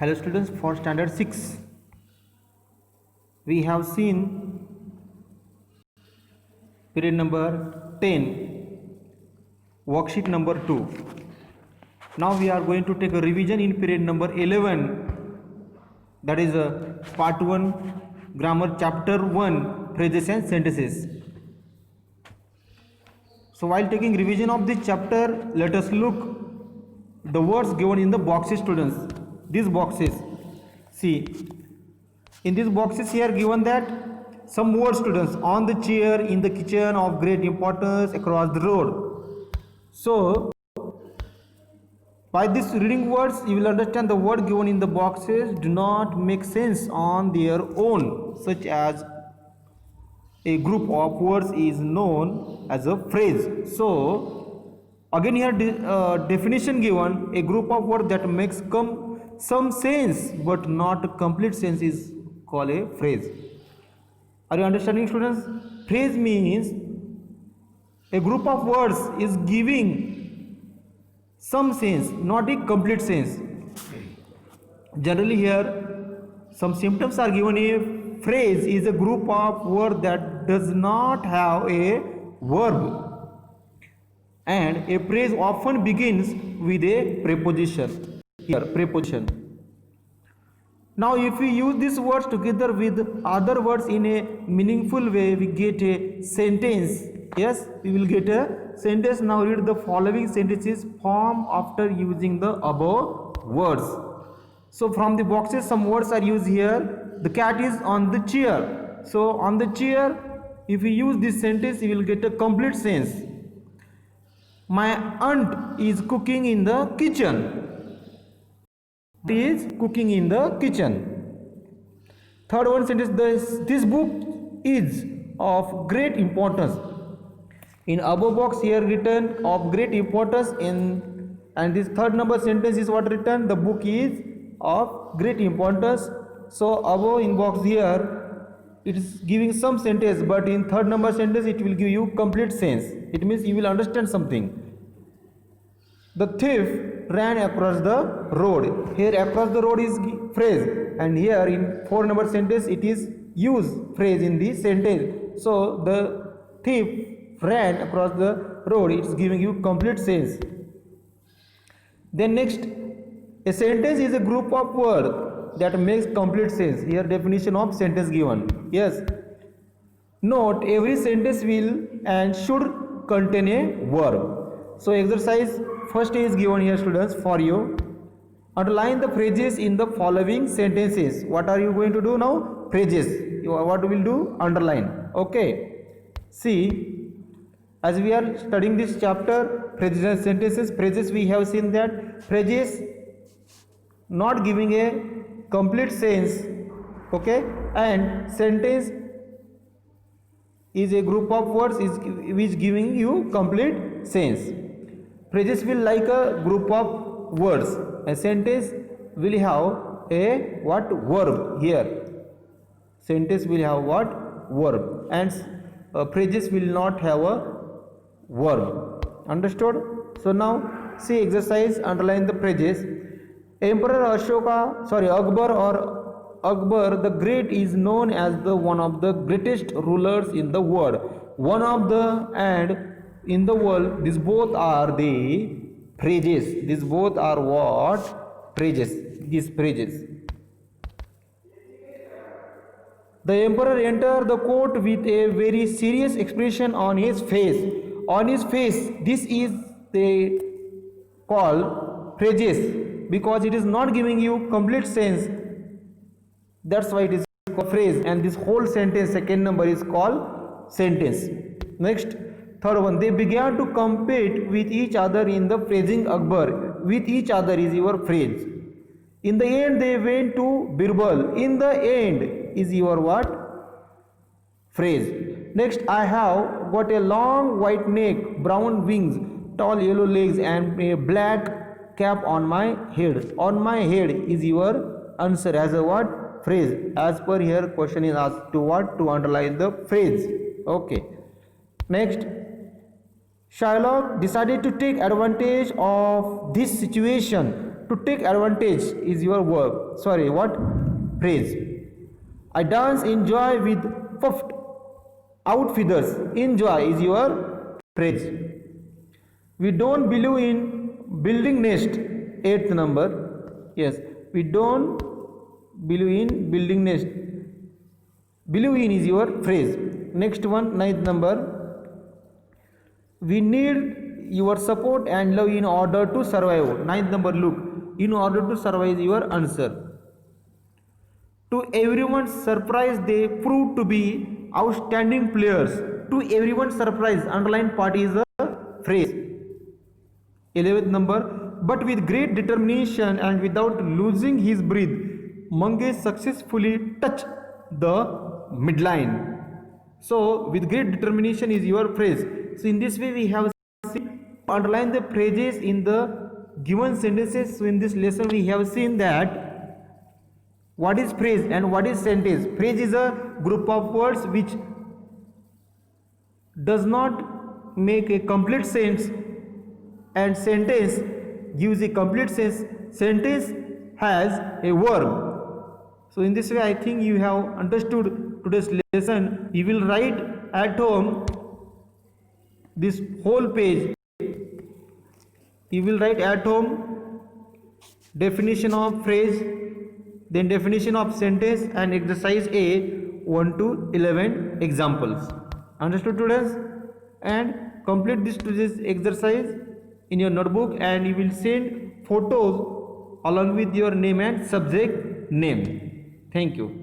Hello students, for standard 6 we have seen period number 10, worksheet number 2. Now we are going to take a revision in period number 11, that is part 1 grammar chapter 1 phrases and sentences. So while taking revision of this chapter, let us look the words given in the boxes, students. These boxes, see, in these boxes here given that some words, students: on the chair, in the kitchen, of great importance, across the road. So by this reading words you will understand the word given in the boxes do not make sense on their own, such as a group of words is known as a phrase. So again here definition given: a group of words that makes some sense but not complete sense is called a phrase. Are you understanding, students? Phrase means a group of words is giving some sense, not a complete sense. Generally here some symptoms are given. A phrase is a group of words that does not have a verb, and a phrase often begins with a preposition. Here, preposition. Now if we use these words together with other words in a meaningful way, we get a sentence. Yes, we will get a sentence. Now read the following sentences formed after using the above words. So from the boxes some words are used here. The cat is on the chair. So on the chair, if we use this sentence, we will get a complete sense. My aunt is cooking in the kitchen. Is cooking in the kitchen. Third one sentence: this book is of great importance. In above box here written of great importance, and this third number sentence is what written: the book is of great importance. So above in box here it is giving some sentence, but in third number sentence it will give you complete sense. It means you will understand something. The thief ran across the road. Here across the road is phrase, and here in 4 number sentence it is use phrase in the sentence. So the thief ran across the road, it is giving you complete sense. Then next, a sentence is a group of words that makes complete sense. Here definition of sentence given. Yes, note every sentence will and should contain a verb. So exercise first is given here, students, for you. Underline the phrases in the following sentences. What are you going to do now? Phrases. What we will do? Underline. Okay. See, as we are studying this chapter, phrases and sentences, phrases, we have seen that phrases not giving a complete sense. Okay. And sentence is a group of words which giving you complete sense. Phrases will like a group of words. A sentence will have a what? Verb here. Sentence will have what? Verb. And phrases will not have a verb. Understood? So now see exercise, underline the phrases. Emperor Akbar the Great is known as the one of the greatest rulers in the world. One of the and in the world, these both are the phrases. These both are what? Phrases. These phrases. The emperor entered the court with a very serious expression on his face. On his face, this is the call phrases, because it is not giving you complete sense. That's why it is called phrase, and this whole sentence, second number, is called sentence. Next, third one, they began to compete with each other in the praising Akbar. With each other is your phrase. In the end, they went to Birbal. In the end is your what? Phrase. Next, I have got a long white neck, brown wings, tall yellow legs, and a black cap on my head. On my head is your answer as a what? Phrase. As per here, question is asked to what? To underline the phrase. Okay. Next, Shylock decided to take advantage of this situation To take advantage is your verb. Sorry, what? Phrase. I dance in joy with puffed out feathers. Enjoy is your phrase. We don't believe in building nest. Eighth number. Yes, we don't believe in building nest. Believe in is your phrase. Next one, ninth number. We need your support and love in order to survive. Ninth number, look. In order to survive is your answer. To everyone's surprise, they proved to be outstanding players. To everyone's surprise, underlined part is a phrase. 11th number, but with great determination and without losing his breath, Mangesh successfully touched the midline. So, with great determination is your phrase. So, in this way, we have underline the phrases in the given sentences. So, in this lesson, we have seen that what is phrase and what is sentence. Phrase is a group of words which does not make a complete sense, and sentence gives a complete sense. Sentence has a verb. So in this way, I think you have understood today's lesson. You will write at home this whole page. You will write at home definition of phrase, then definition of sentence, and exercise A 1 to 11 examples. Understood, students? And complete this exercise in your notebook, and you will send photos along with your name and subject name. Thank you.